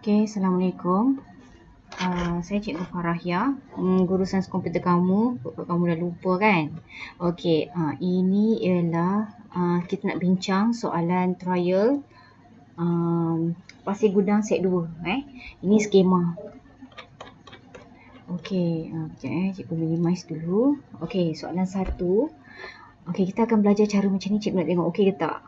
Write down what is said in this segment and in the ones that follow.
Okay, Assalamualaikum. Saya Cikgu Farahia, guru sains komputer kamu. Kamu dah lupa kan? Okey, ini ialah kita nak bincang soalan trial pasir gudang set 2. Ini skema. Okey, sekejap Cikgu minimize dulu. Okey, soalan 1. Okey, kita akan belajar cara macam ni. Cikgu nak tengok okey ke tak?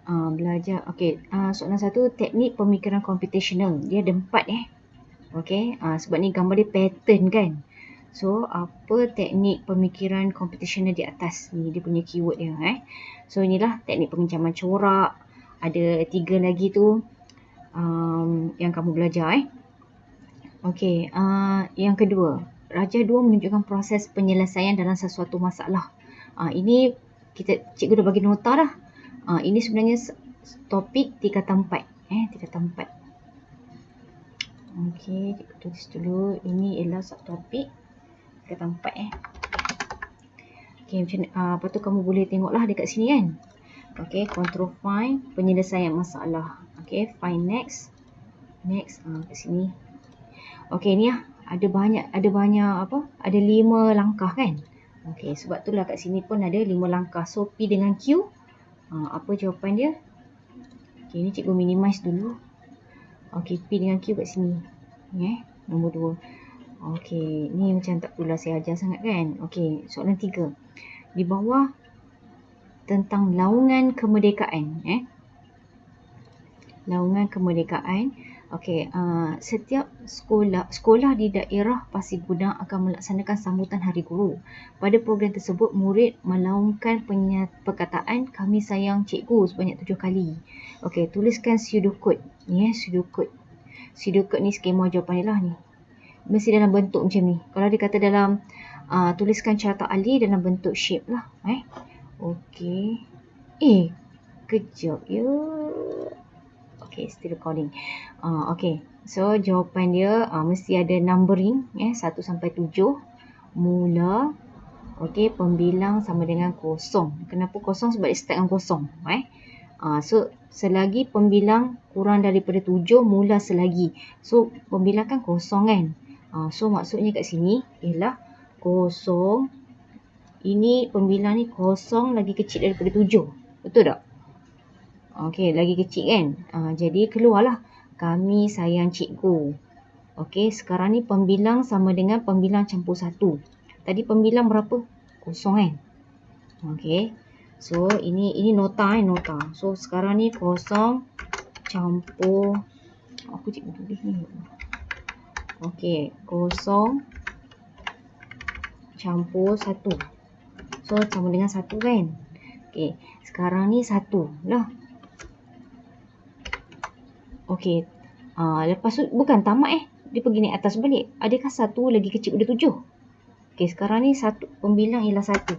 Belajar. Okey, soalan 1, teknik pemikiran computational. Dia ada 4 Okey, sebab ni gambar dia pattern kan. So, apa teknik pemikiran computational di atas ni, dia punya keyword dia. So, inilah teknik pengencaman corak. Ada 3 lagi tu yang kamu belajar. Okey, yang kedua, Raja 2 menunjukkan proses penyelesaian dalam sesuatu masalah. Ini cikgu dah bagi nota dah. Ini sebenarnya topik tingkatan 4. Tingkatan 4. Okey, cikgu tulis dulu. Ini ialah subtopik tingkatan 4. Okey, macam lepas tu kamu boleh tengoklah dekat sini kan. Okey, control find penyelesaian masalah. Okey, find next. Next kat sini. Okey, ni ada banyak apa? Ada 5 langkah kan. Okey, sebab itulah kat sini pun ada 5 langkah. So P dengan Q, apa jawapan dia? Okey, ni cikgu minimize dulu. Okey, P dengan Q kat sini. Nombor 2. Okey, ni macam tak perlulah saya ajar sangat kan. Okey, soalan 3. Di bawah tentang laungan kemerdekaan. Laungan kemerdekaan. Okey, setiap sekolah di daerah Pasir Gudang akan melaksanakan sambutan Hari Guru. Pada program tersebut, murid melaungkan perkataan kami sayang cikgu sebanyak 7 kali. Okey, tuliskan pseudocode. Ni pseudocode. Pseudocode ni skema jawapan dia lah ni. Mesti dalam bentuk macam ni. Kalau dia kata dalam tuliskan carta alih dalam bentuk shape lah. Okey. Kejap ya. Okay, still recording. Okay, so jawapan dia mesti ada numbering 1 sampai 7. Mula. Okay, pembilang sama dengan kosong. Kenapa kosong? Sebab dia start dengan kosong. So, selagi pembilang kurang daripada 7, mula selagi. So, pembilang kan kosong kan. So, maksudnya kat sini ialah kosong. Ini pembilang ni kosong lagi kecil daripada 7. Betul tak? Okey, lagi kecil kan. Jadi keluarlah kami sayang cikgu. Okey, sekarang ni pembilang sama dengan pembilang campur 1. Tadi pembilang berapa? Kosong kan. Okey. So ini nota nota. So sekarang ni kosong campur, aku cikgu tulis ni. Okey, kosong campur 1. So sama dengan 1 kan. Okey, sekarang ni 1 lah. Okey, lepas tu bukan tamat dia pergi naik atas balik. Adakah 1 lagi kecil daripada 7? Okey, sekarang ni 1 pembilang ialah 1.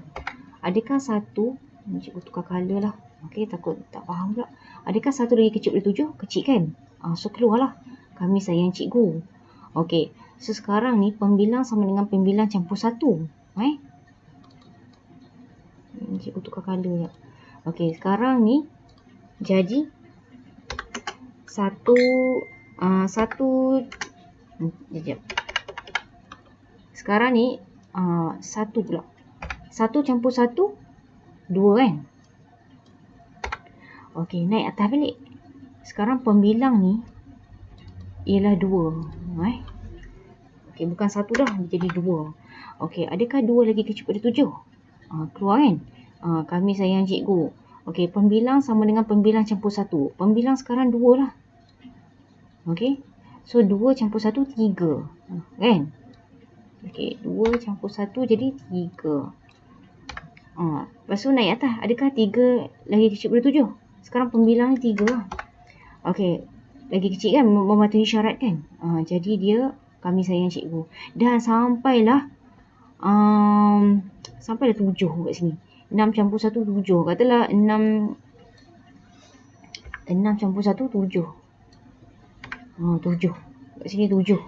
Adakah 1, ni cikgu tukar colour lah. Okey, takut tak faham pula. Adakah 1 lagi kecil daripada 7? Kecil kan? So keluarlah kami sayang cikgu. Okey, so sekarang ni pembilang sama dengan pembilang campur 1. Cikgu tukar colour je. Okey, sekarang ni jadi satu sekarang ni 1 pula. 1 campur 1 2 kan. Okey, naik atas balik. Sekarang pembilang ni ialah 2. Okey, bukan 1 dah, jadi 2. Okey, adakah 2 lagi kecil daripada 7? Keluar kan. Kami sayang cikgu. Okey, pembilang sama dengan pembilang campur 1. Pembilang sekarang 2 lah. Okey. So 2 campur 1 3. Kan? Okey, 2 campur 1 jadi 3. Lepas tu naik atas. Adakah 3 lagi kecil daripada 7? Sekarang pembilang ni 3 lah. Okey, lagi kecil kan, mematuhi syarat kan. Jadi dia kami sayang cikgu. Dan sampailah 7 kat sini. 6 campur 1 7. Katalah 6 campur 1 7. 7. Kat sini 7.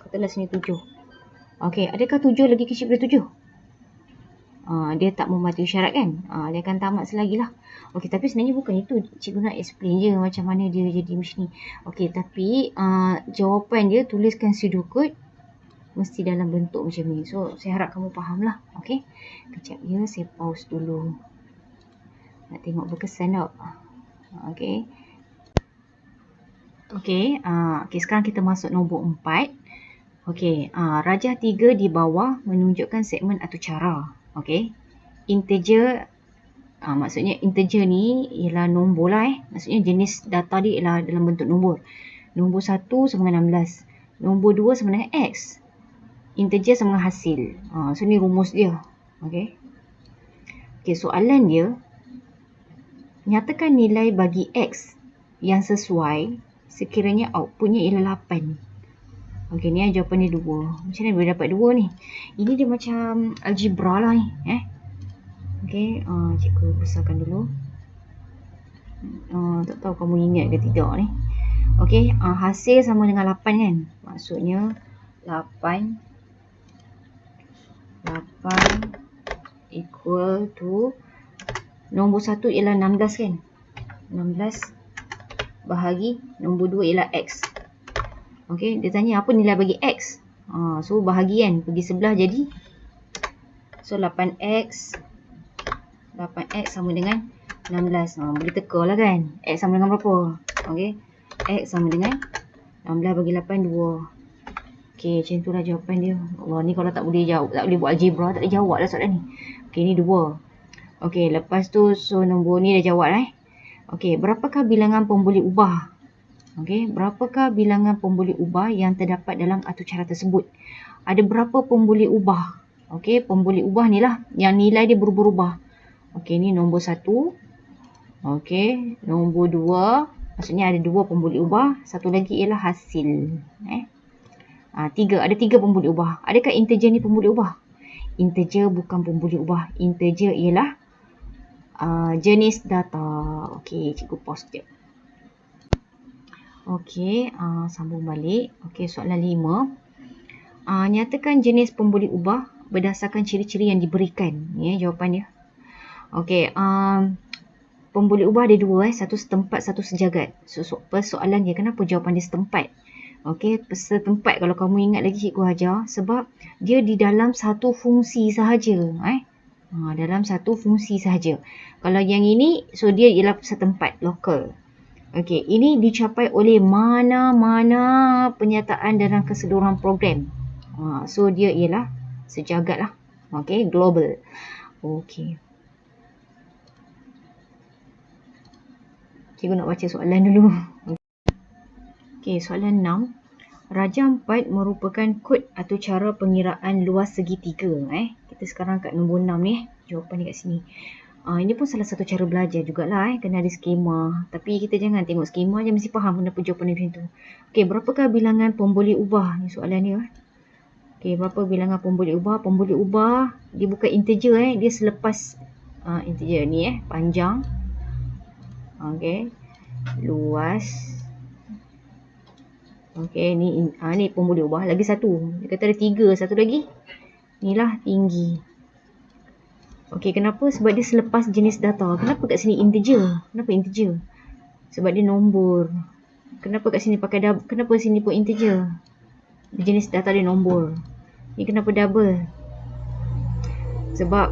Katalah sini 7. Okey, adakah 7 lagi kecil daripada 7? dia tak mematuhi syarat kan, dia akan tamat selagi lah. Okey, tapi sebenarnya bukan itu, cikgu nak explain je macam mana dia jadi macam ni. Okey, tapi jawapan dia tuliskan pseudocode mesti dalam bentuk macam ni. So saya harap kamu faham lah. Okey, kejap ya, saya pause dulu. Nak tengok berkesan tak? Okey. Okey, sekarang kita masuk nombor 4. Okey, rajah 3 di bawah menunjukkan segmen atau cara. Okey, integer, maksudnya integer ni ialah nombor lah Maksudnya jenis data dia ialah dalam bentuk nombor. Nombor 1 sama dengan 16. Nombor 2 sama dengan X. Integer sama dengan hasil. So ni rumus dia. Okey. Okey, soalan dia, nyatakan nilai bagi X yang sesuai sekiranya outputnya ialah 8. Okey, ni jawapan dia 2. Macam mana boleh dapat 2 ni? Ini dia macam algebra lah ni. Okey, cikgu besarkan dulu. Tak tahu kamu ingat ke tidak ni. Okey, hasil sama dengan 8 kan? Maksudnya 8 equal to nombor 1 ialah 16 kan? 16 bahagi nombor 2 ialah X. Okey, dia tanya apa nilai bagi X. So bahagi kan, pergi sebelah jadi. So 8X sama dengan 16. Boleh teka lah kan. X sama dengan berapa? Okey, X sama dengan 16 bagi 8, 2. Okey, macam itulah jawapan dia. Allah, ni kalau tak boleh jawab, tak boleh buat algebra, tak boleh jawab lah soalan ni. Okey, ni 2. Okey, lepas tu, so nombor ni dah jawab Okey, berapakah bilangan pemboleh ubah? Okey, berapakah bilangan pemboleh ubah yang terdapat dalam atur cara tersebut? Ada berapa pemboleh ubah? Okey, pemboleh ubah ni lah yang nilai dia berubah-ubah. Okey, ni nombor 1. Okey, nombor 2. Maksudnya ada 2 pemboleh ubah. Satu lagi ialah hasil. 3. Ada 3 pemboleh ubah. Adakah integer ni pemboleh ubah? Integer bukan pemboleh ubah. Integer ialah jenis data. Okey, cikgu pause sekejap. Okey, sambung balik. Okey, soalan 5. Nyatakan jenis pemboleh ubah berdasarkan ciri-ciri yang diberikan. Ni jawapan dia. Okey, pemboleh ubah ada 2 satu setempat, satu sejagat. So, persoalan dia, kenapa jawapan dia setempat? Okey, setempat kalau kamu ingat lagi cikgu ajar, sebab dia di dalam satu fungsi sahaja. Dalam satu fungsi sahaja. Kalau yang ini, so dia ialah setempat, local. Okey, ini dicapai oleh mana-mana penyataan dalam keseluruhan program. So dia ialah sejagat lah. Okey, global. Okey. Cikgu nak baca soalan dulu. Okey, soalan 6. Rajah 4 merupakan kod atau cara pengiraan luas segitiga. Kita sekarang kat nombor 6 ni. Jawapan dia kat sini. Ini pun salah satu cara belajar jugalah. Kena ada skema. Tapi kita jangan tengok skema je, mesti faham kenapa jawapan dia macam tu. Okey, berapakah bilangan pemboleh ubah? Ni soalan dia. Okey, berapa bilangan pemboleh ubah? Pemboleh ubah, dia bukan integer dia selepas integer ni panjang. Okey, luas. Okey, ni pemboleh ubah. Lagi satu. Dia kata ada 3. Satu lagi. Inilah tinggi. Okey, kenapa? Sebab dia selepas jenis data. Kenapa kat sini integer? Kenapa integer? Sebab dia nombor. Kenapa kat sini pakai double? Kenapa sini pun integer? Jenis data dia nombor. Ni kenapa double? Sebab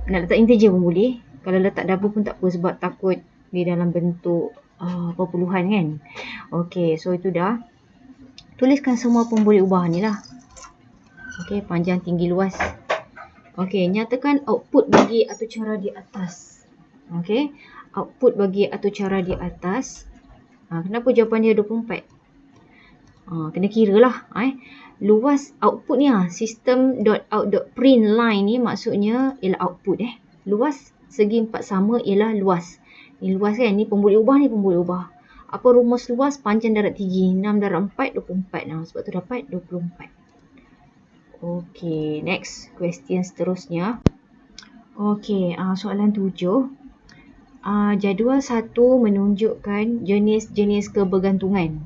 nak letak integer pun boleh. Kalau letak double pun tak apa, sebab takut dia dalam bentuk perpuluhan kan. Okey, so itu dah. Tuliskan semua pemboleh ubah ni lah. Okey, panjang, tinggi, luas. Okey, nyatakan output bagi atur cara di atas. Okey, output bagi atur cara di atas. Kenapa jawapan dia 24? Kena kira lah. Luas output ni system.out.print line ni maksudnya ialah output. Luas segi 4 sama ialah luas. Ni luas kan? Ni pemboleh ubah, ni pemboleh ubah. Apa rumus luas? Panjang darab tinggi. 6 darab 4, 24. Sebab tu dapat 24. Okey, next question seterusnya. Okey, soalan 7. Jadual 1 menunjukkan jenis-jenis kebergantungan.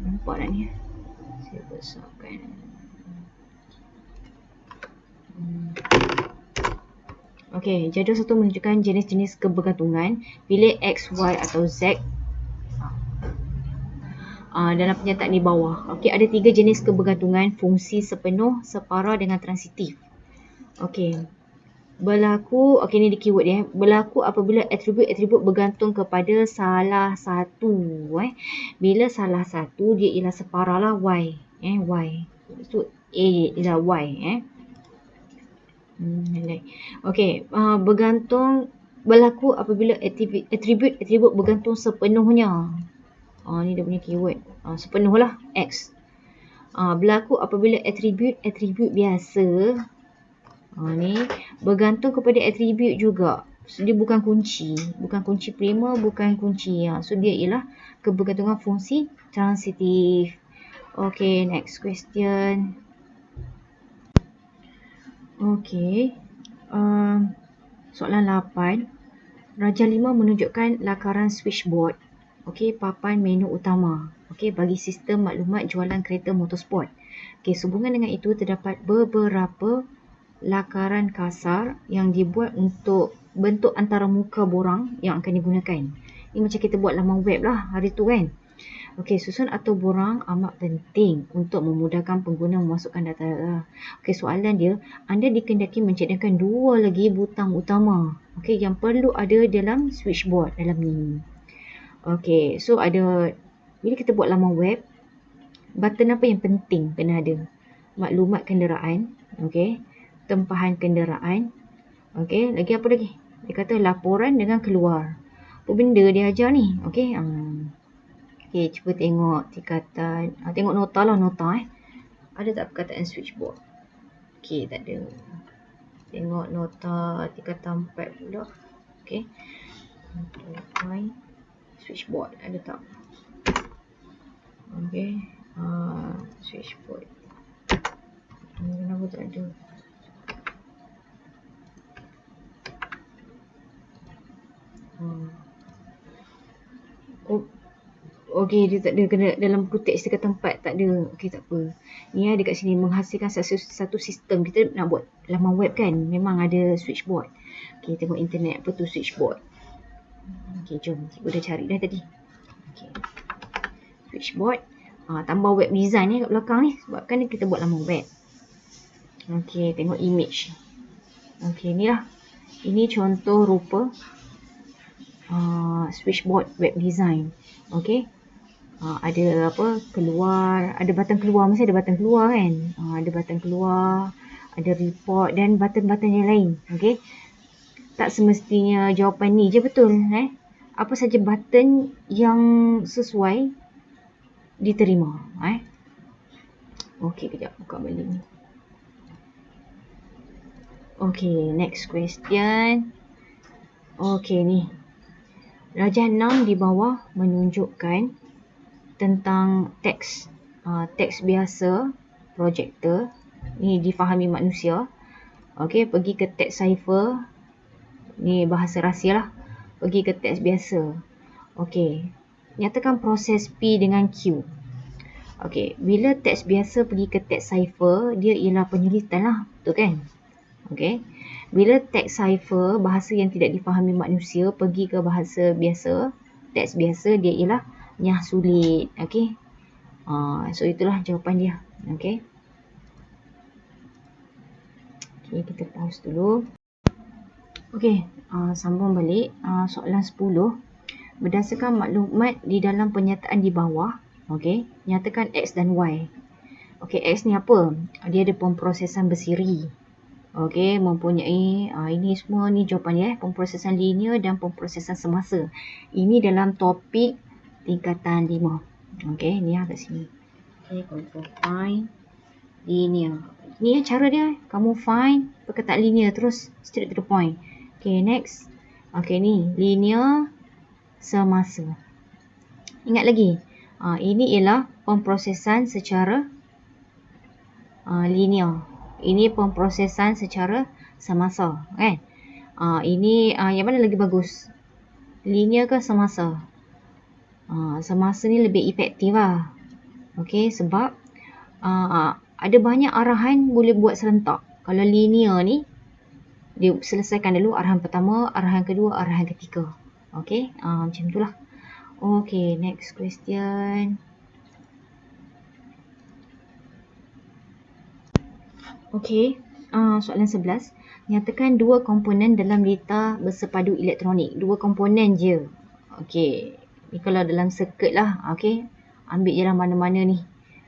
Nampak tak ni? Saya besarkan. Okey, jadual satu menunjukkan jenis-jenis kebergantungan. Pilih X, Y atau Z dalam pernyataan di bawah. Okey, ada 3 jenis kebergantungan: fungsi, sepenuh, separa dengan transitif. Okey. Berlaku, okey ni di keyword dia. Berlaku apabila atribut-atribut bergantung kepada salah satu. Bila salah satu dia ialah separa lah Y. Y. So A ialah Y. Okey, bergantung berlaku apabila atribut-atribut bergantung sepenuhnya. Ni dia punya keyword. Sepenuh lah X. Berlaku apabila atribut biasa ni bergantung kepada atribut juga. So, dia bukan kunci. Bukan kunci prima, bukan kunci. So, dia ialah kebergantungan fungsi transitif. Okay, next question. Okay. Soalan 8. Rajah 5 menunjukkan lakaran switchboard. Okay, papan menu utama. Okay, bagi sistem maklumat jualan kereta motorsport. Okay, sehubungan dengan itu terdapat beberapa lakaran kasar yang dibuat untuk bentuk antarmuka borang yang akan digunakan. Ini macam kita buat laman web lah hari tu kan. Okey, susun atau borang amat penting untuk memudahkan pengguna memasukkan data. Okey, soalan dia, anda dikendaki mencedangkan 2 lagi butang utama. Okey, yang perlu ada dalam switchboard dalam ni. Okey, so ada, bila kita buat laman web, button apa yang penting kena ada? Maklumat kenderaan, okey. Tempahan kenderaan. Okey, lagi apa lagi? Dia kata laporan dengan keluar. Apa benda dia ajar ni? Okey. Okey, cuba tengok tingkatan. Tengok nota lah, nota Ada tak perkataan switchboard? Okey, tak ada. Tengok nota tingkatan 4 pula. Okey. Switchboard ada tak? Okey. Switchboard. Kenapa tak ada? Okey, dia tak ada kena dalam buku teks dekat tempat, tak ada. Okey, tak apa. Ni dekat sini menghasilkan satu sistem. Kita nak buat laman web kan, memang ada switchboard. Okey, tengok internet apa tu switchboard. Okey, jom. Cikgu dah cari dah tadi. Okey. Switchboard. Tambah web design kat belakang ni sebabkan kita buat laman web. Okey, tengok image. Okey, ni lah. Ini contoh rupa switchboard web design. Okey. Ada apa? Keluar, ada button keluar, mesti ada button keluar kan? Ada button keluar, ada report dan button-button yang lain. Okey. Tak semestinya jawapan ni je betul, Apa saja button yang sesuai diterima, Okey, kejap buka balik ni. Okey, next question. Okey, ni. Rajah 6 di bawah menunjukkan tentang teks. Teks biasa, projector. Ni difahami manusia. Okey, pergi ke teks cipher. Ni bahasa rahsia lah. Pergi ke teks biasa. Okey, nyatakan proses P dengan Q. Okey, bila teks biasa pergi ke teks cipher, dia ialah penyulitan lah. Betul kan? Okey. Bila teks cipher, bahasa yang tidak difahami manusia, pergi ke bahasa biasa, teks biasa, dia ialah nyah sulit. Okey. So itulah jawapan dia. Okey. Okey, kita pause dulu. Okey, sambung balik. Soalan 10. Berdasarkan maklumat di dalam pernyataan di bawah, okey, nyatakan X dan Y. Okey, X ni apa? Dia ada pemprosesan bersiri. Okey, mempunyai ini semua ni jawapan dia, pemprosesan linear dan pemprosesan semasa. Ini dalam topik tingkatan 5. Okey, ni kat sini. Okey, control find linear. Ni cara dia, kamu find perkataan linear terus straight to the point. Okey, next. Okey, ni linear semasa. Ingat lagi. Ini ialah pemprosesan secara linear. Ini pemprosesan secara semasa, kan? Ini yang mana lagi bagus? Linear ke semasa? Semasa ni lebih efektif lah. Okey, sebab ada banyak arahan boleh buat serentak. Kalau linear ni, Dia selesaikan dulu arahan pertama, arahan kedua, arahan ketiga. Okey, macam itulah. Okey, next question. Okey, soalan 11. Nyatakan dua komponen dalam data bersepadu elektronik. Dua komponen je. Okey, ni kalau dalam circuit lah. Okey, ambil je lah mana-mana ni.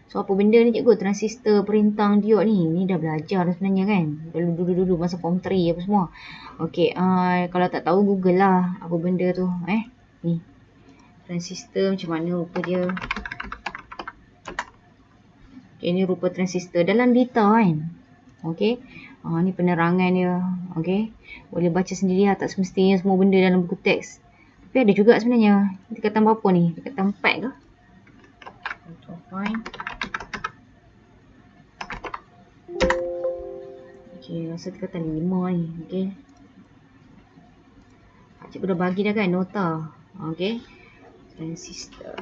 So, apa benda ni cikgu? Transistor, perintang, diod ni. Ni dah belajar dah sebenarnya kan. Dulu-dulu masa form 3 apa semua. Okey, kalau tak tahu Google lah apa benda tu. Ni. Transistor macam mana rupa dia. Okay, ni rupa transistor dalam data kan. Okey. Ni penerangan dia. Okey. Boleh baca sendiri lah. Tak semestinya semua benda dalam buku teks. Tapi ada juga sebenarnya. Tingkatan berapa ni? Tingkatan 4 ke? Fine. Okey, rasa tingkatan 5 ni. Okey. Cikgu dah bagi dah kan nota. Okey. Transistor.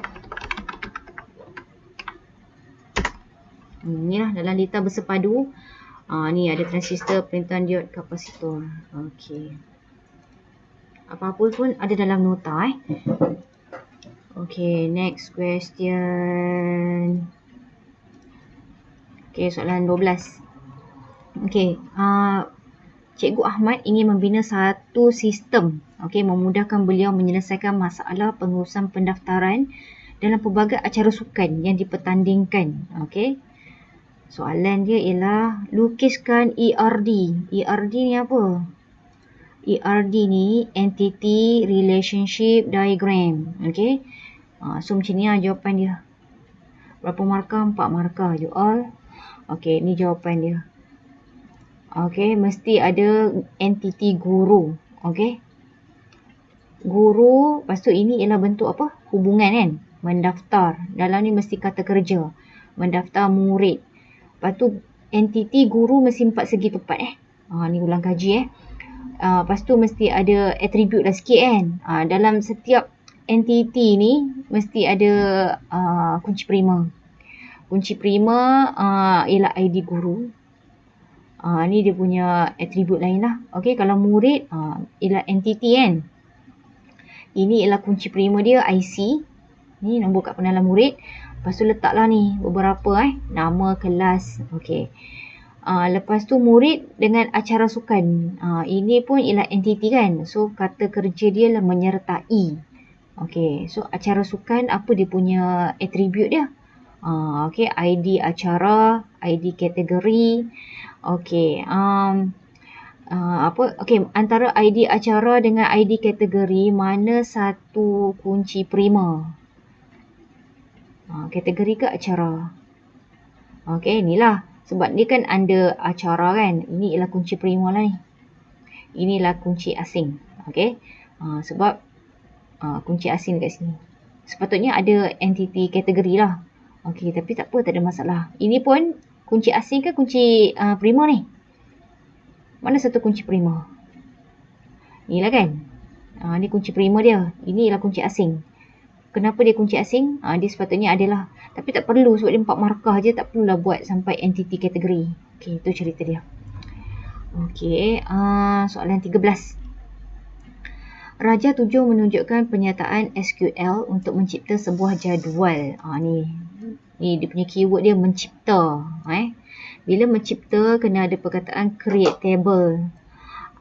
Ni lah dalam data bersepadu. Ni ada transistor, perintang, diod, kapasitor. Okey. Apa-apa pun ada dalam nota Okey, next question. Okey, soalan 12. Okey, Cikgu Ahmad ingin membina satu sistem, memudahkan beliau menyelesaikan masalah pengurusan pendaftaran dalam pelbagai acara sukan yang dipertandingkan. Okey. Soalan dia ialah lukiskan ERD. ERD ni apa? ERD ni Entity Relationship Diagram. Okey. So macam ni lah jawapan dia. Berapa markah? 4 markah. You all. Okey, ni jawapan dia. Okey, mesti ada entiti guru. Okey. Guru, lepas tu ini ialah bentuk apa? Hubungan kan? Mendaftar. Dalam ni mesti kata kerja. Mendaftar murid. Lepas tu entiti guru mesti 4 segi tepat ni ulang kaji lepas tu mesti ada atribut lah sikit kan. Dalam setiap entiti ni mesti ada kunci prima. Kunci prima ialah ID guru. Ni dia punya atribut lain lah. Okey, kalau murid ialah entiti kan. Ini ialah kunci prima dia, IC. Ni nombor kad pengenalan murid. Lepas tu letaklah ni beberapa nama kelas. Okey. Lepas tu murid dengan acara sukan. Ini pun ialah entiti kan. So kata kerja dia lah menyertai. Okey. So acara sukan apa dia punya atribut dia? Okey, ID acara, ID kategori. Okey. Okey, antara ID acara dengan ID kategori mana satu kunci prima? Kategori ke acara? Okey, inilah. Sebab ni kan under acara kan. Ini ialah kunci prima lah ni. Inilah kunci asing. Okey. Sebab kunci asing dekat sini. Sepatutnya ada entiti kategori lah. Okey, tapi tak apa, tak ada masalah. Ini pun kunci asing ke kunci prima ni? Mana satu kunci prima? Inilah kan. Ni kunci prima dia. Ini ialah kunci asing. Kenapa dia kunci asing? Dia sepatutnya adalah. Tapi tak perlu sebab dia 4 markah je. Tak perlulah buat sampai entiti kategori. Okey, itu cerita dia. Okey, soalan 13. Raja 7 menunjukkan pernyataan SQL untuk mencipta sebuah jadual. Ni dia punya keyword dia mencipta. Bila mencipta kena ada perkataan create table.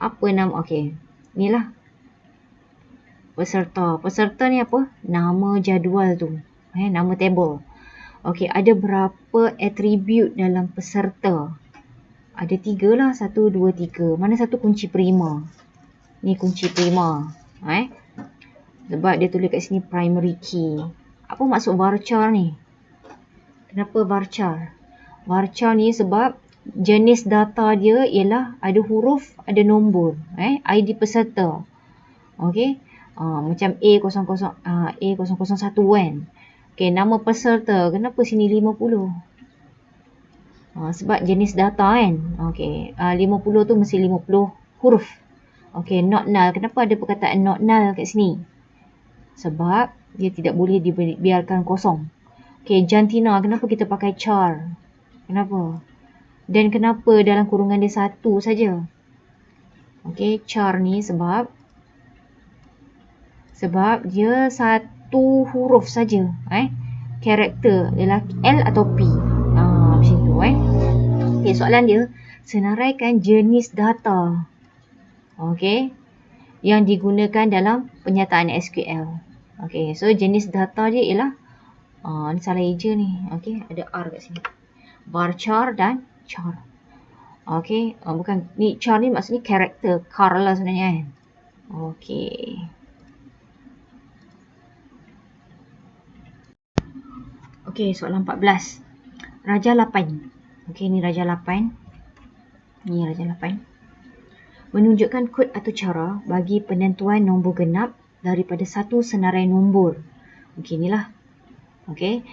Apa nama? Okey, inilah. Peserta. Peserta ni apa? Nama jadual tu. Nama table. Okey, ada berapa atribut dalam peserta? Ada 3 lah. 1, 2, 3. Mana satu kunci prima? Ni kunci prima. Sebab dia tulis kat sini primary key. Apa maksud varchar ni? Kenapa varchar? Varchar ni sebab jenis data dia ialah ada huruf, ada nombor. ID peserta. Okey. Macam A001 kan. Okey, nama peserta. Kenapa sini 50? Sebab jenis data kan. Okey, 50 tu mesti 50 huruf. Okey, not null. Kenapa ada perkataan not null kat sini? Sebab dia tidak boleh dibiarkan kosong. Okey, jantina. Kenapa kita pakai char? Kenapa? Dan kenapa dalam kurungan dia 1 saja? Okey, char ni sebab dia satu huruf saja, karakter ialah L atau P. Macam tu, Okey, soalan dia, senaraikan jenis data. Okey, yang digunakan dalam penyataan SQL. Okey, so jenis data dia ialah ni salah eja ni. Okey, ada R kat sini. Varchar dan char. Okey, bukan ni char ni maksudnya karakter, char lah sebenarnya kan. Okey. Okey, soalan 14. Raja 8. Okey, ni Raja 8. Ni Raja 8. Menunjukkan kod atau cara bagi penentuan nombor genap daripada satu senarai nombor. Okey, inilah. Okey.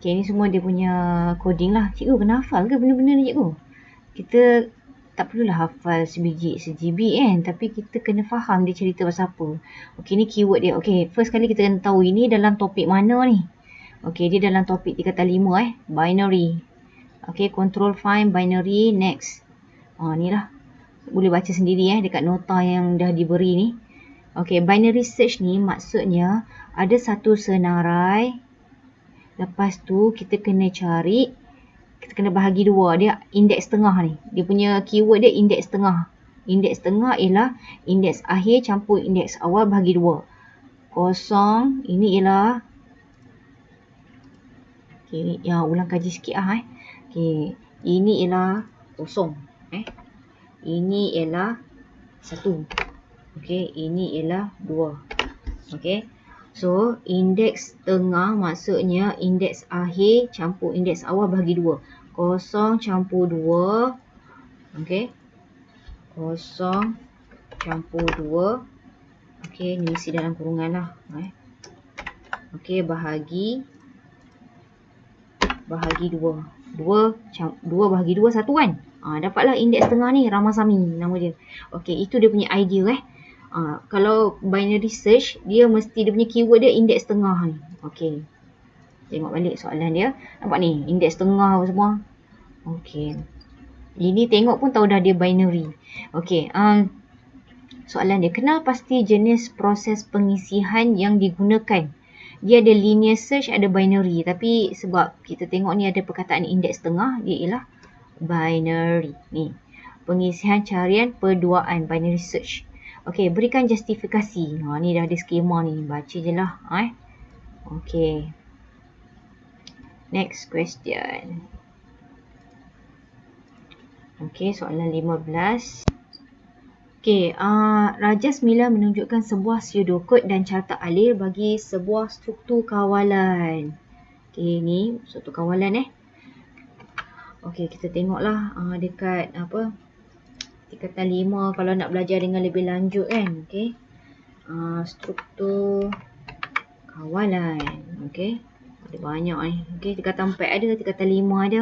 Okey, ni semua dia punya coding lah. Cikgu kena hafal ke benda-benda ni, cikgu? Kita tak perlulah hafal sebiji se-GB kan, tapi kita kena faham dia cerita pasal apa. Okey, ni keyword dia. Okey, first kali kita kena tahu ini dalam topik mana ni. Okey, dia dalam topik 3x5 binary. Okey, control find binary next. Ni lah. Boleh baca sendiri dekat nota yang dah diberi ni. Okey, binary search ni maksudnya ada satu senarai. Lepas tu kita kena cari, kita kena bahagi dua. Dia indeks tengah ni. Dia punya keyword dia indeks tengah. Indeks tengah ialah indeks akhir campur indeks awal bahagi dua. Kosong, ini ialah, okey, ulang kaji sikit lah. Okey, ini ialah kosong. Ini ialah 1. Okey, ini ialah 2. Okey. So, indeks tengah maksudnya indeks akhir campur indeks awal bahagi 2. 0 campur 2. Okey. 0 campur 2. Okey, ni isi dalam kurungan lah. Okey, bahagi 2. 2 bahagi 2 1 kan? Dapatlah indeks tengah ni, Ramasamy nama dia. Okey, itu dia punya idea kalau binary search, dia mesti dia punya keyword dia indeks tengah ni. Okey. Tengok balik soalan dia. Nampak ni, indeks tengah apa semua. Okey. Ini tengok pun tahu dah dia binary. Okey, soalan dia, kenal pasti jenis proses pengisian yang digunakan. Dia ada linear search, ada binary. Tapi sebab kita tengok ni ada perkataan indeks tengah, dia ialah binary. Ni, pengisian carian perduaan, binary search. Okey, berikan justifikasi. Ni dah ada skema ni. Baca je lah. Okey. Next question. Okey, soalan 15. Okey, Raja 9 menunjukkan sebuah pseudocode dan carta alih bagi sebuah struktur kawalan. Okey, ni struktur kawalan Okey, kita tengoklah dekat apa tingkatan 5 kalau nak belajar dengan lebih lanjut kan. Okey. Struktur kawalan. Okey. Ada banyak Okey, tingkatan 4 ada, tingkatan 5 ada.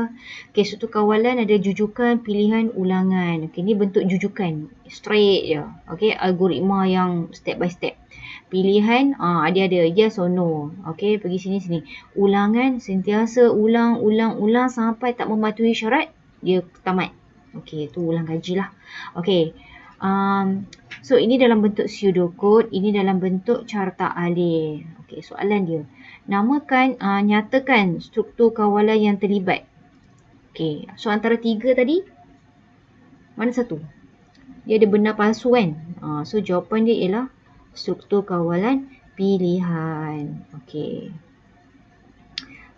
Okey, struktur kawalan ada jujukan, pilihan, ulangan. Okey, ni bentuk jujukan. Straight je. Okey, algoritma yang step by step. Pilihan ada yes or no. Okey, pergi sini. Ulangan sentiasa ulang sampai tak mematuhi syarat, dia tamat. Okey, tu ulang kaji lah. Okey. So ini dalam bentuk pseudocode, ini dalam bentuk carta alih. Okey, soalan dia. Namakan, nyatakan struktur kawalan yang terlibat. Okey, so antara 3 tadi, mana satu? Dia ada benar palsu kan? So jawapan dia ialah struktur kawalan pilihan. Okey.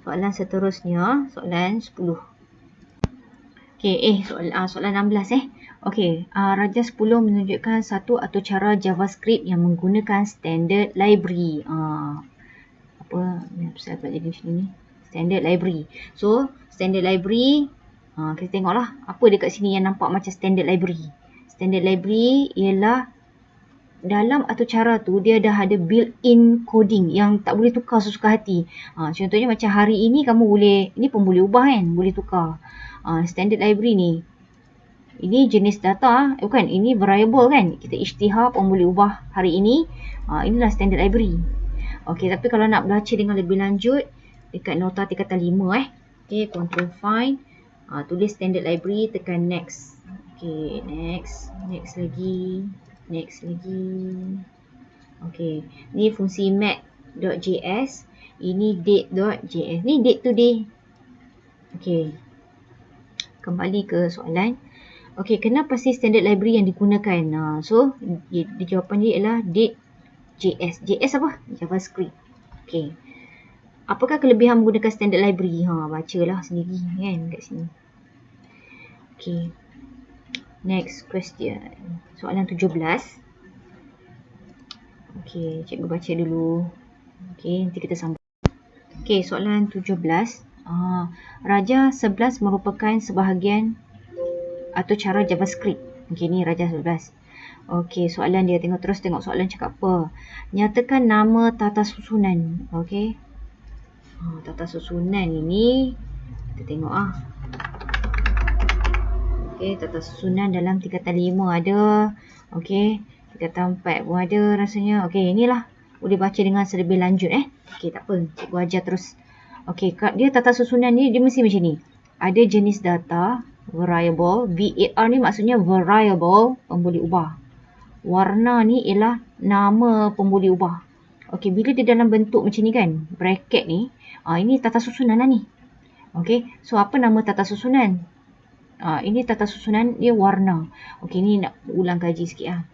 Soalan seterusnya, soalan 10. Okey, soalan 16 Okey, Raja 10 menunjukkan satu atau cara JavaScript yang menggunakan standard library. Apa saya buat jadi macam ni? Standard library. So, standard library, kita tengoklah apa dekat sini yang nampak macam standard library. Standard library ialah dalam atau cara tu dia dah ada built-in coding yang tak boleh tukar sesuka hati. Contohnya macam hari ini kamu boleh, ini pun boleh ubah kan, boleh tukar. Standard library ni, ini jenis data, bukan, ini variable kan. Kita isytihar pun boleh ubah hari ini. Inilah standard library. Okey, tapi kalau nak baca dengan lebih lanjut dekat nota tingkatan 5 Okey, control find. Tulis standard library, tekan next. Okay, next lagi. Okay, ni fungsi mat.js, ini date.js. Ni date today. Okay, kembali ke soalan. Okay, kenapa sih standard library yang digunakan? So, jawapan dia ialah date.js. JS apa? JavaScript. Okay. Apakah kelebihan menggunakan standard library? Bacalah sendiri kan kat sini. Okay. Next question. Soalan 17. Okay, cikgu baca dulu. Okay, nanti kita sambung. Okay, soalan 17. Raja 11 merupakan sebahagian atau cara JavaScript. Okay, ni Raja 11. Okay, soalan dia. Tengok soalan cakap apa. Nyatakan nama tata susunan. Okay. Tata susunan ini, kita tengok Okay, tata susunan dalam tingkatan 5 ada. Okay, tingkatan 4 pun ada rasanya. Okay, inilah. Boleh baca dengan selebih lanjut Okay, tak apa. Cikgu ajar terus. Okay, dia tata susunan ni, dia mesti macam ni. Ada jenis data, variable. VAR ni maksudnya variable, boleh ubah. Warna ni ialah nama boleh ubah. Okay, bila dia dalam bentuk macam ni kan, bracket ni, ini tata susunan lah ni. Okay, so apa nama tata susunan? Ini tata susunan dia warna. Okay, ni nak ulang kaji sikit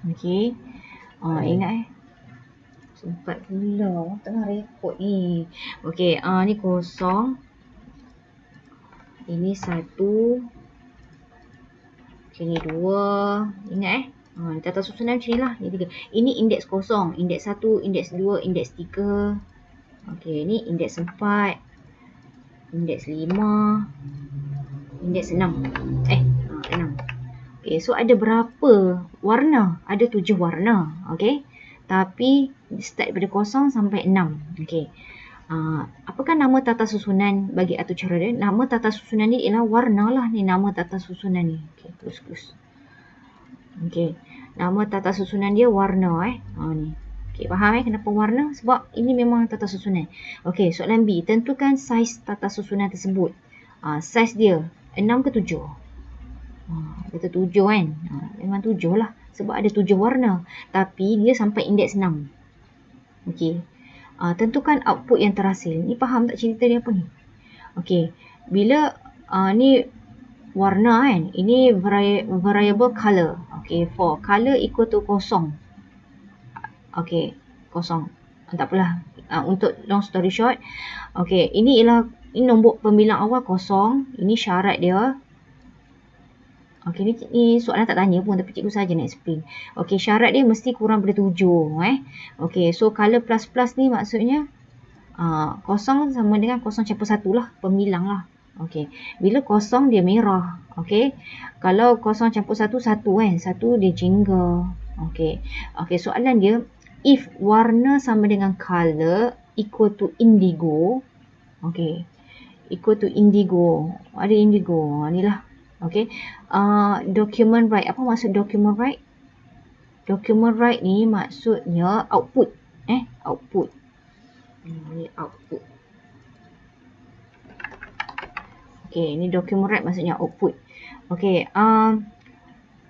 Okay. Ingat sempat pula tengah rekod ni. Okay, ni kosong. Ini 1. Okay, ni 2. Ingat tata susunan macam ni lah. Ini indeks kosong. Indeks 1, indeks 2, indeks 3. Okay, ni indeks 4. Indeks 5. Indeks 6. 6. Okay, so ada berapa warna? Ada 7 warna. Okay. Tapi start daripada 0 sampai 6. Okay. Apakah nama tata susunan bagi atur cara dia? Nama tata susunan ni ialah warna lah ni, nama tata susunan ni. Okay, terus. Okay. Nama tata susunan dia warna ni. Okay, faham kenapa warna? Sebab ini memang tata susunan. Okay, soalan B. Tentukan saiz tata susunan tersebut. Saiz dia 6 ke 7? Kata 7 kan? Memang 7 lah. Sebab ada 7 warna. Tapi dia sampai indeks 6. Okay. Tentukan output yang terhasil. Ni faham tak cerita dia apa ni? Okay. Bila ni warna kan? Ini variable color. Okay. For color equal to 0. Okay. 0. Tak apalah. Untuk long story short. Okay. Ini nombor pembilang awal 0. Ini syarat dia. Okay, ni soalan tak tanya pun, tapi cikgu saja nak explain. Okay, syarat dia mesti kurang daripada 7. Okay, so color plus ni maksudnya 0 sama dengan 0.1 lah, pembilang lah. Okay, bila 0 dia merah. Okay, kalau 0.1 1 kan, 1 dia jingga. Okay, soalan dia, if warna sama dengan color equal to indigo. Okay, equal to indigo. Ada indigo, ni lah. Okay, document write. Apa maksud document write? Document write ni maksudnya output. Output. Ni output. Okay, ni document write maksudnya output. Okay,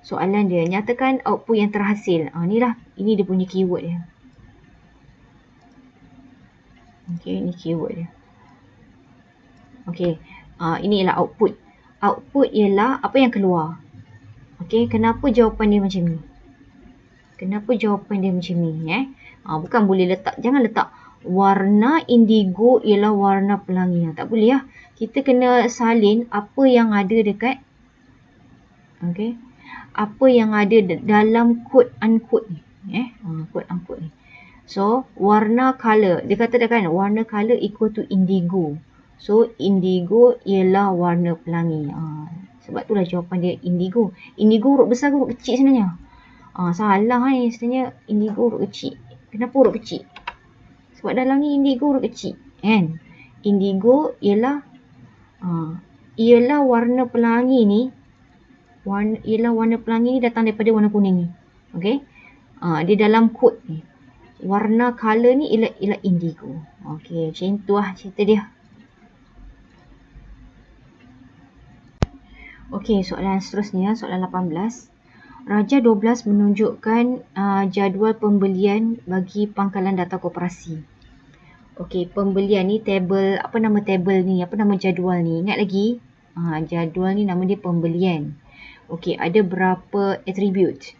soalan dia, nyatakan output yang terhasil. Ni lah, ini dia punya keyword dia. Okay, ni keyword dia. Okay, ini ialah output. Output ialah apa yang keluar. Okay, kenapa jawapan dia macam ni? Bukan boleh letak, jangan letak warna indigo ialah warna pelangi. Tak boleh Kita kena salin apa yang ada dekat, okay, apa yang ada dalam quote unquote ni. Quote unquote ni. So, warna color. Dia kata kan, warna color equal to indigo. So, indigo ialah warna pelangi. Sebab itulah jawapan dia indigo. Indigo huruf besar ke huruf kecil sebenarnya? Salah sebenarnya indigo huruf kecil. Kenapa huruf kecil? Sebab dalam ni indigo huruf kecil. Kan? Indigo ialah warna pelangi ni. Warna pelangi ni datang daripada warna kuning ni. Okay? Dia dalam kod ni. Warna color ni ialah indigo. Okay, macam tu lah cerita dia. Okey, soalan seterusnya, soalan 18. Raja 12 menunjukkan jadual pembelian bagi pangkalan data koperasi. Okey, pembelian ni table, apa nama table ni? Apa nama jadual ni? Ingat lagi? Jadual ni nama dia pembelian. Okey, ada berapa attribute?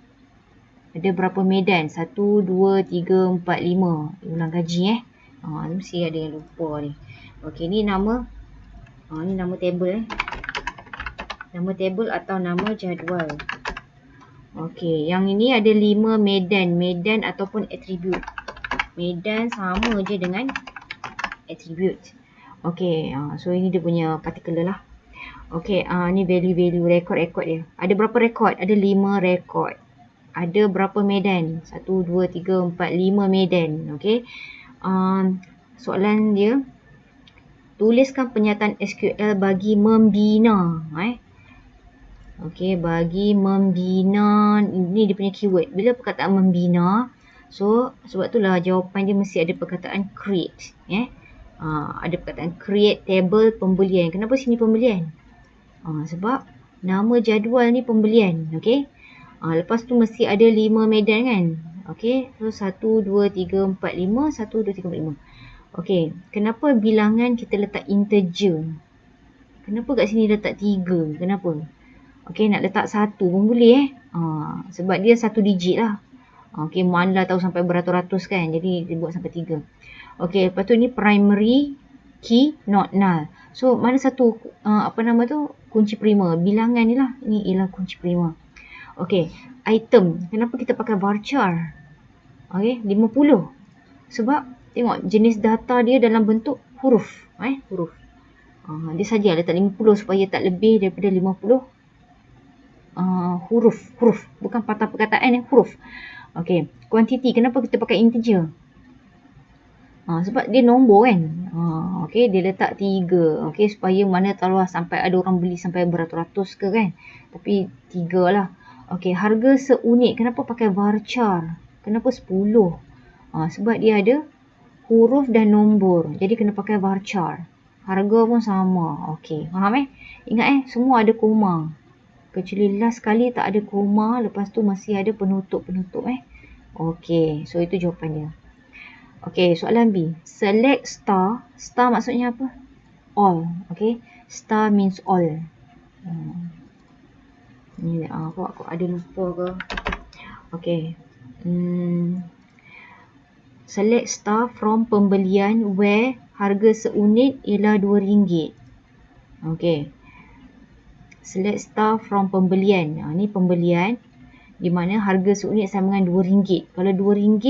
Ada berapa medan? 1, 2, 3, 4, 5. Ulang kaji mesti ada yang lupa ni. Okey, ni nama ni nama table Nama table atau nama jadual. Okey, yang ini ada 5 medan. Medan ataupun attribute. Medan sama je dengan attribute. Okey, so ini dia punya particular lah. Okey, ni value-value, rekod-rekod dia. Ada berapa rekod? Ada 5 rekod. Ada berapa medan? 1, 2, 3, 4, 5 medan. Okey. Soalan dia, tuliskan pernyataan SQL bagi membina. Okey, bagi membina. Ini dia punya keyword. Bila perkataan membina, so sebab itulah jawapan dia mesti ada perkataan create. Ada perkataan create table pembelian. Kenapa sini pembelian? Sebab nama jadual ni pembelian. Okey. Lepas tu mesti ada 5 medan kan. Okey. So 1, 2, 3, 4, 5. 1, 2, 3, 4, 5. Okey. Kenapa bilangan kita letak integer? Kenapa kat sini letak 3? Kenapa? Okey, nak letak 1 pun boleh sebab dia 1 digit lah. Okey, mana tahu sampai beratus-ratus kan. Jadi dia buat sampai 3. Okey, lepas tu ni primary key not null. So mana satu kunci prima. Bilangan ni lah. Ini ialah kunci prima. Okey, item. Kenapa kita pakai varchar? Okey, 50. Sebab tengok jenis data dia dalam bentuk huruf. Huruf. Dia saja letak 50 supaya tak lebih daripada 50 huruf. Bukan patah perkataan huruf. Okey, quantity. Kenapa kita pakai integer? Sebab dia nombor kan. Okey, dia letak 3. Okey, supaya mana tahu sampai ada orang beli sampai beratus-ratus ke kan. Tapi 3 lah. Okey, harga seunit. Kenapa pakai varchar? Kenapa 10? Sebab dia ada huruf dan nombor. Jadi kena pakai varchar. Harga pun sama. Okey, faham Ingat semua ada koma. Kecuali last sekali tak ada koma. Lepas tu masih ada penutup-penutup Okey, so itu jawapan dia. Okey, soalan B. Select star. Star maksudnya apa? All. Okey, star means all. Ni aku ada lupa ke? Okey. Select star from pembelian where harga seunit ialah RM2. Okey. Select star from pembelian. Ni pembelian di mana harga seunit sama dengan RM2. Kalau RM2,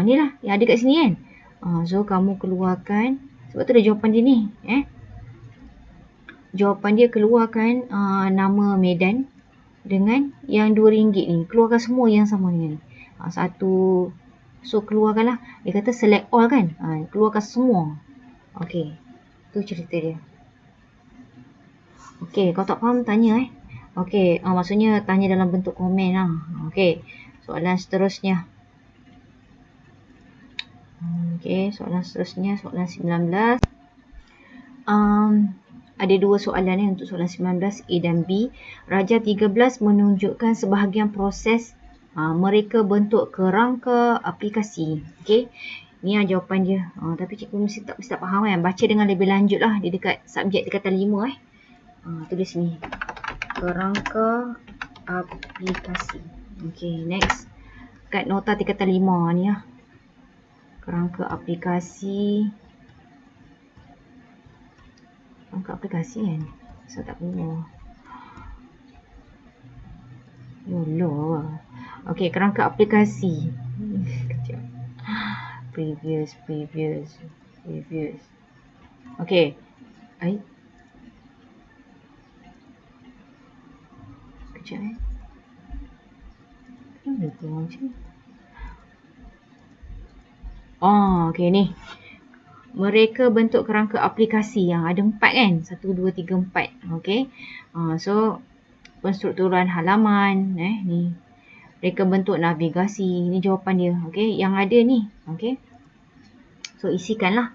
ni lah yang ada kat sini kan. So kamu keluarkan, sebab tu ada jawapan dia ni. Jawapan dia keluarkan nama medan dengan yang RM2 ni. Keluarkan semua yang sama dengan ni. Satu. So keluarkanlah. Dia kata select all kan. Keluarkan semua. Okey. Tu cerita dia. Okey, kau tak faham tanya Okey, maksudnya tanya dalam bentuk komen lah. Okey. Soalan seterusnya. Okey, soalan seterusnya, soalan 19. Ada dua soalan untuk soalan 19, A dan B. Raja 13 menunjukkan sebahagian proses mereka bentuk kerangka aplikasi. Okey, ni jawapan dia. Tapi cikgu mesti tak faham Baca dengan lebih lanjut lah. Dia dekat subjek tingkatan 5 tulis ni. Kerangka aplikasi. Okey, next. Kat nota tingkatan 5 ni lah. Kerangka aplikasi. Kerangka aplikasi kan? Saya tak keluar. Yolah. Okey, kerangka aplikasi. Kejap. Previous. Okey. Kejap Kenapa keluar macam ni? Okey ni. Mereka bentuk kerangka aplikasi yang ada 4 kan? 1, 2, 3, 4. Okey. So penstrukturan halaman ni. Mereka bentuk navigasi. Ini jawapan dia. Okey, yang ada ni. Okey. So isikanlah.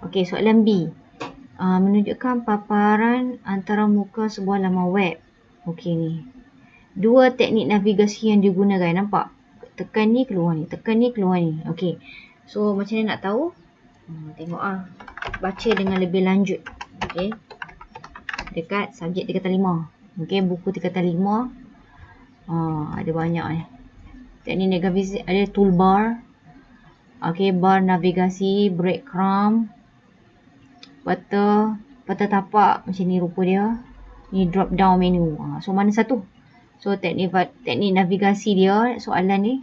Okey, soalan B. menunjukkan paparan antara muka sebuah laman web. Okey ni. Dua teknik navigasi yang digunakan. Nampak? Tekan ni keluar ni. Tekan ni keluar ni. Okey. So macam mana nak tahu? Tengok baca dengan lebih lanjut. Okey. Dekat subjek tingkatan 5. Okey, buku tingkatan 5. Ada banyak ni. Teknik navigasi ada toolbar. Okey, bar navigasi, breadcrumb, peta tapak macam ni rupa dia. Ni drop down menu. So mana satu? So teknik navigasi dia soalan ni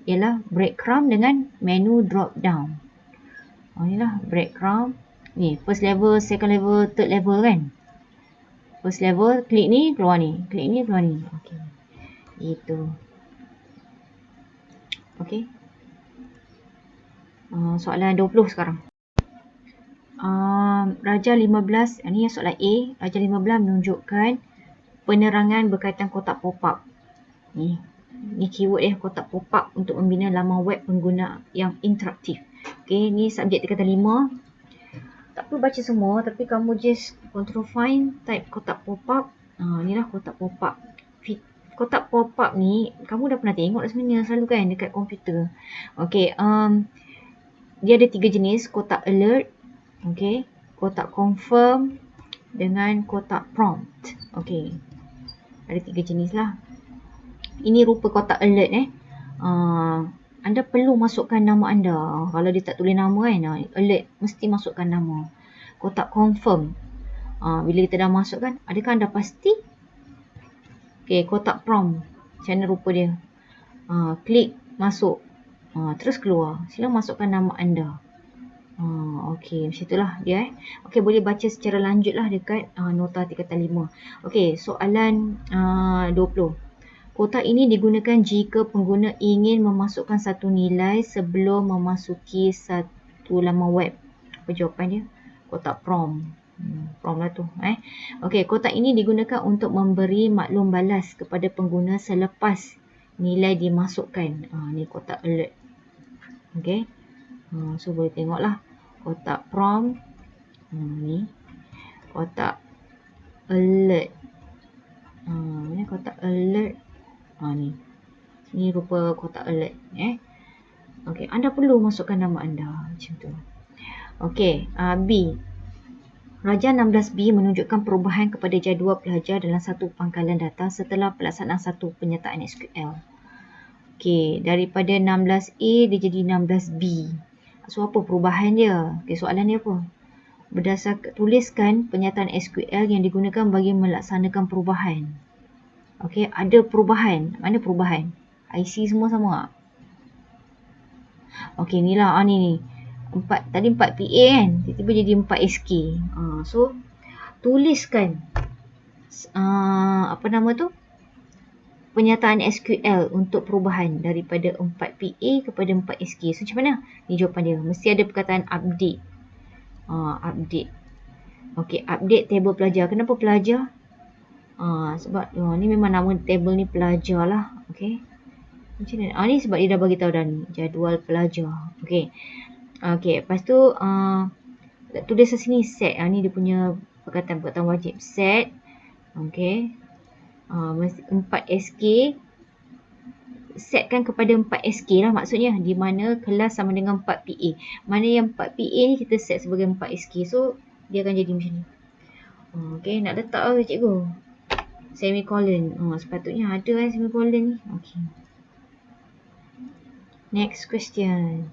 ialah breadcrumb dengan menu drop down. Inilah breadcrumb. Ni first level, second level, third level kan. First level klik ni keluar ni, klik ni keluar ni. Okey. Itu. Okey. Soalan 20 sekarang. Raja 15, ni soalan A. Raja 15 menunjukkan penerangan berkaitan kotak pop-up. Ni keyword kotak pop-up untuk membina laman web pengguna yang interaktif. Okey, ni subjek tingkatan 5. Tak perlu baca semua, tapi kamu just control find, type kotak pop-up. Inilah kotak pop-up. Kotak pop-up ni kamu dah pernah tengok sebenarnya selalu kan dekat komputer. Okey, dia ada 3 jenis, kotak alert, okey, kotak confirm dengan kotak prompt. Okey. Ada 3 jenis lah. Ini rupa kotak alert anda perlu masukkan nama anda. Kalau dia tak tulis nama kan, alert mesti masukkan nama. Kotak confirm. Bila kita dah masukkan, adakah anda pasti? Okey, kotak prompt. Macam mana rupa dia? Klik masuk. Terus keluar. Sila masukkan nama anda. Okey, macam itulah dia. Okey, boleh baca secara lanjut lah dekat nota tingkatan 5. Okey, soalan 20. Kotak ini digunakan jika pengguna ingin memasukkan satu nilai sebelum memasuki satu laman web. Apa jawapan dia? Kotak prompt. Prompt lah tu. Okey, kotak ini digunakan untuk memberi maklum balas kepada pengguna selepas nilai dimasukkan. Ni kotak alert. Okey. So boleh tengoklah kotak prompt. Ni kotak alert. Ni kotak alert. Ni rupa kotak alert. Okey, anda perlu masukkan nama anda macam tu. Okey, B. Raja 16B menunjukkan perubahan kepada jadual pelajar dalam satu pangkalan data setelah pelaksanaan satu penyertaan SQL. Okey, daripada 16A dia jadi 16B. So apa perubahan dia? Okey, soalan dia apa? Berdasarkan tuliskan penyertaan SQL yang digunakan bagi melaksanakan perubahan. Okey, ada perubahan. Mana perubahan? IC semua sama tak? Okey, inilah ni. 4 tadi 4 PA kan? Tiba-tiba jadi 4 SK. So tuliskan apa nama tu? Penyertaan SQL untuk perubahan daripada 4 PA kepada 4 SK. So macam mana? Ni jawapan dia. Mesti ada perkataan update. Update. Okey, update table pelajar. Kenapa pelajar? Sebab ni memang nama table ni pelajar lah. Okey. Macam mana? Ni sebab dia dah bagi tahu dah ni. Jadual pelajar. Okey. Okey, lepas tu tulis di sini set. Ni dia punya perkataan wajib. Set. Okey. 4 SK. Setkan kepada 4 SK lah maksudnya. Di mana kelas sama dengan 4 PA. Mana yang 4 PA ni kita set sebagai 4 SK. So, dia akan jadi macam ni. Okey, nak letak ke cikgu? Semicolon. Sepatutnya ada kan semicolon ni. Okey. Next question.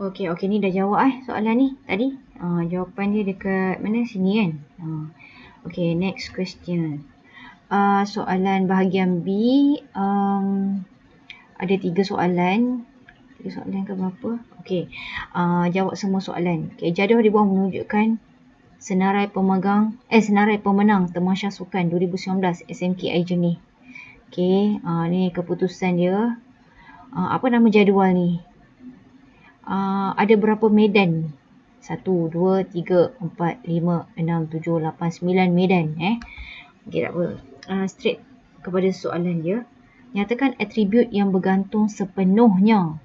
Okey, ni dah jawab soalan ni tadi. Jawapan dia dekat mana? Sini kan. Okey, next question. Soalan bahagian B. Ada 3 soalan. 3 soalan ke berapa? Okey. Jawab semua soalan. Okey, jadual di bawah menunjukkan senarai pemenang Tamasya Sukan 2019 SMK Aljunied. Okey, ni keputusan dia. Apa nama jadual ni? Ada berapa medan? 1, 2, 3, 4, 5, 6, 7, 8, 9 medan. Okey, tak apa. Straight kepada soalan dia. Nyatakan atribut yang bergantung sepenuhnya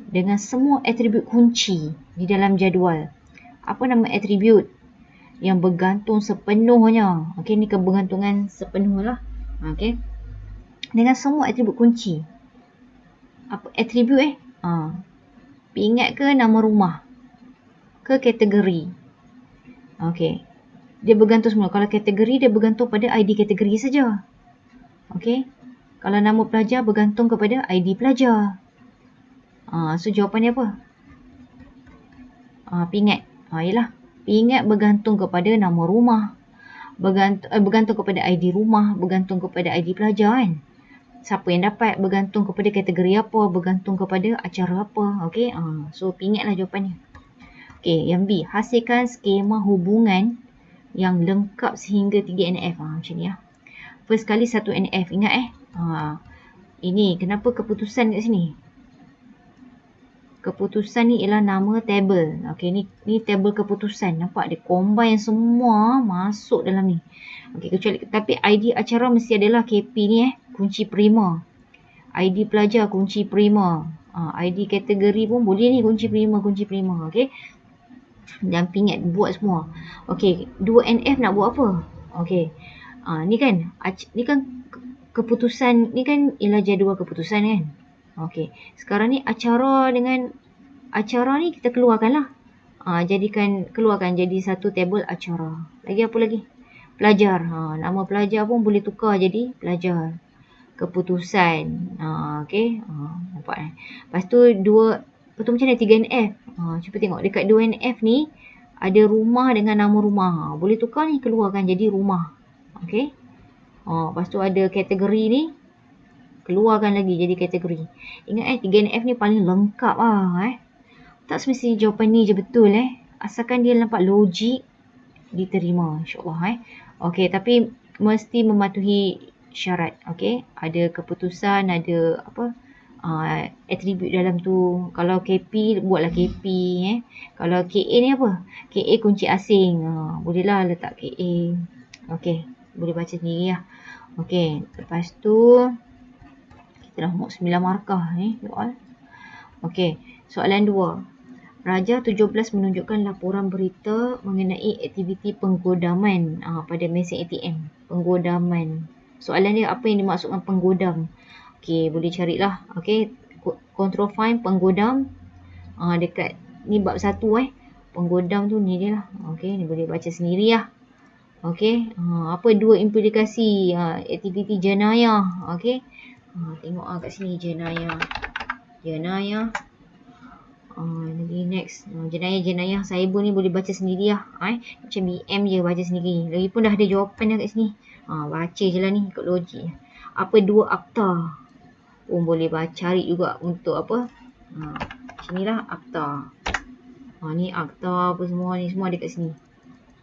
dengan semua atribut kunci di dalam jadual. Apa nama attribute yang bergantung sepenuhnya? Okey, ni kebergantungan sepenuh lah. Okey. Dengan semua atribut kunci. Apa attribute ingat ke nama rumah? Ke kategori? Okey. Dia bergantung semua. Kalau kategori, dia bergantung pada ID kategori saja. Okey. Kalau nama pelajar bergantung kepada ID pelajar. So jawapan dia apa? Pingat. Yelah. Pingat bergantung kepada nama rumah. Bergantung kepada ID rumah. Bergantung kepada ID pelajar kan. Siapa yang dapat. Bergantung kepada kategori apa. Bergantung kepada acara apa. Okey. So pingatlah jawapannya. Okey. Yang B. Hasilkan skema hubungan yang lengkap sehingga 3 NF. Macam ni lah. First kali 1 NF. Ingat ini kenapa keputusan kat sini? Keputusan ni ialah nama table. Okey, ni table keputusan. Nampak dia combine semua masuk dalam ni. Okey, kecuali tapi ID acara mesti adalah KP ni kunci prima. ID pelajar kunci prima. ID kategori pun boleh ni kunci prima. Okey. Dan pingat buat semua. Okey, 2NF nak buat apa? Okey. Ni kan keputusan ni kan ialah jadual keputusan kan. Okey. Sekarang ni acara dengan acara ni kita keluarkanlah. Keluarkan jadi satu table acara. Lagi apa lagi? Pelajar. Nama pelajar pun boleh tukar jadi pelajar. Keputusan. Okey. Nampak Lepas tu betul macam mana 3NF? Cuba tengok dekat 2NF ni ada rumah dengan nama rumah. Boleh tukar ni keluarkan jadi rumah. Okey. Lepas tu ada kategori ni. Keluarkan lagi jadi kategori. Ingat 3NF ni paling lengkap Tak semestinya jawapan ni je betul Asalkan dia nampak logik, diterima insyaAllah Okey, tapi mesti mematuhi syarat. Okey, ada keputusan, ada atribut dalam tu. Kalau KP, buatlah KP Kalau KA ni apa? KA kunci asing. Bolehlah letak KA. Okey, boleh baca sendiri lah. Okey, lepas tu kita dah mau 9 markah soal. Okey, soalan 2. Raja 17 menunjukkan laporan berita mengenai aktiviti penggodaman pada mesin ATM. Penggodaman. Soalan dia apa yang dimaksudkan penggodam? Okey, boleh carilah. Okey, control find penggodam. Dekat ni bab 1 Penggodam tu ni dia lah. Okey, ni boleh baca sendiri lah. Okey, apa dua implikasi aktiviti jenayah? Okey. Tengok kat sini jenayah. Lagi next jenayah cyber ni boleh baca sendiri lah macam BM je baca sendiri. Lagipun dah ada jawapan dah kat sini. Baca je lah ni ikut logik. Apa dua akta pun boleh cari juga untuk apa sini lah akta. Ni akta apa semua ni semua ada kat sini.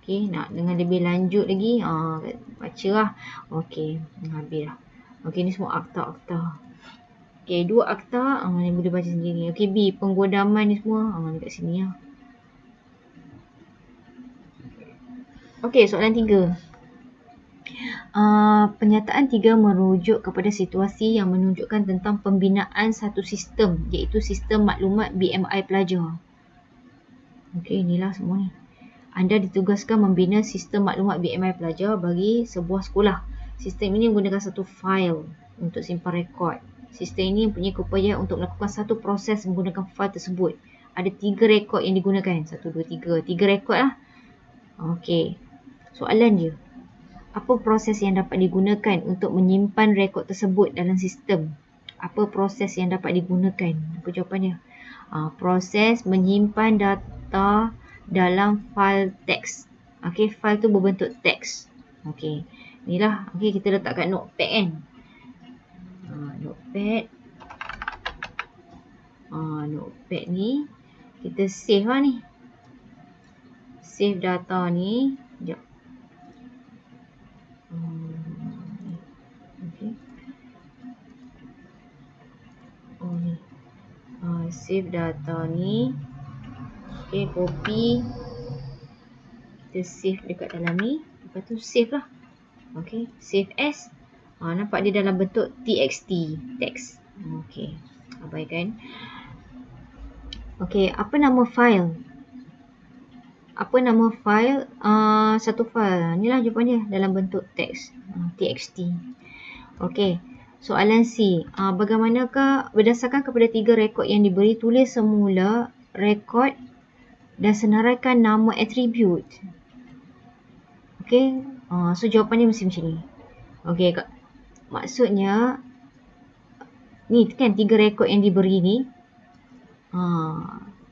Okey, nak dengan lebih lanjut lagi baca lah. Okey, habis lah. Okey, ni semua akta-akta. Okey, dua akta ni boleh baca sendiri. Okey, B, penggodaman ni semua dekat sini lah. Okey, soalan 3. Pernyataan 3 merujuk kepada situasi yang menunjukkan tentang pembinaan satu sistem, iaitu sistem maklumat BMI pelajar. Okey, inilah semua ni. Anda ditugaskan membina sistem maklumat BMI pelajar bagi sebuah sekolah. Sistem ini menggunakan satu fail untuk simpan rekod. Sistem ini mempunyai keupayaan untuk melakukan satu proses menggunakan fail tersebut. Ada 3 rekod yang digunakan. 1, 2, 3. 3 rekod lah. Okey. Soalan dia. Apa proses yang dapat digunakan untuk menyimpan rekod tersebut dalam sistem? Apa proses yang dapat digunakan? Apa jawapannya? Proses menyimpan data dalam fail teks. Okey, fail tu berbentuk teks. Okey. Inilah. Okey, kita letak kat notepad kan. Notepad. Notepad ni kita save lah ni. Save data ni. Sekejap. Okey. Ni. Save data ni. Okey, copy. Kita save dekat dalam ni. Lepas tu save lah. Okey, save as. Nampak dia dalam bentuk txt, teks. Okey, abaikan. Okey, apa nama file? apa nama file, satu file. Inilah jawapan dia dalam bentuk teks, txt. Okey. Soalan C. Bagaimanakah berdasarkan kepada 3 rekod yang diberi, tulis semula rekod dan senaraikan nama atribut. Okey. So jawapan dia mesti macam ni. Okey, maksudnya ni kan 3 rekod yang diberi ni.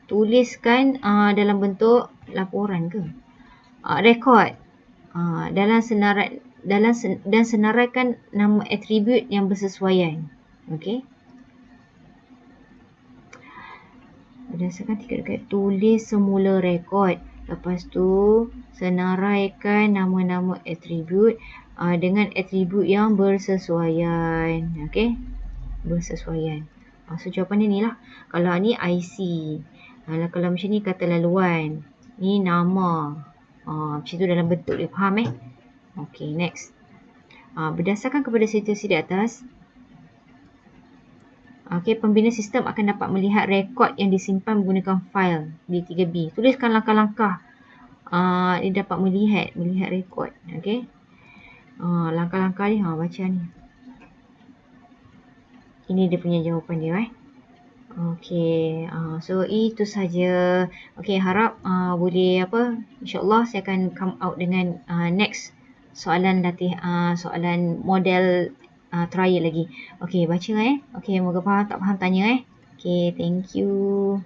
Tuliskan dalam bentuk laporan ke? Rekod. Dan senaraikan nama atribut yang bersesuaian. Okey. Berdasarkan 3 rekod, tulis semula rekod. Lepas tu senaraikan nama-nama atribut dengan atribut yang bersesuaian. Okey. Bersesuaian. So jawapan dia ni lah. Kalau ni IC. Kalau macam ni kata laluan. Ni nama. Macam tu dalam bentuk dia. Faham Okey, next. Berdasarkan kepada situasi di atas, pembina sistem akan dapat melihat rekod yang disimpan menggunakan fail di 3B. Tuliskan langkah-langkah dia dapat melihat rekod. Okey. Langkah-langkah ni baca ni. Ini dia punya jawapan dia Okey, so itu saja. Okey, harap boleh insya-Allah saya akan come out dengan next soalan soalan model trial lagi. Okey, baca Okey, moga faham, tak faham tanya Okey, thank you.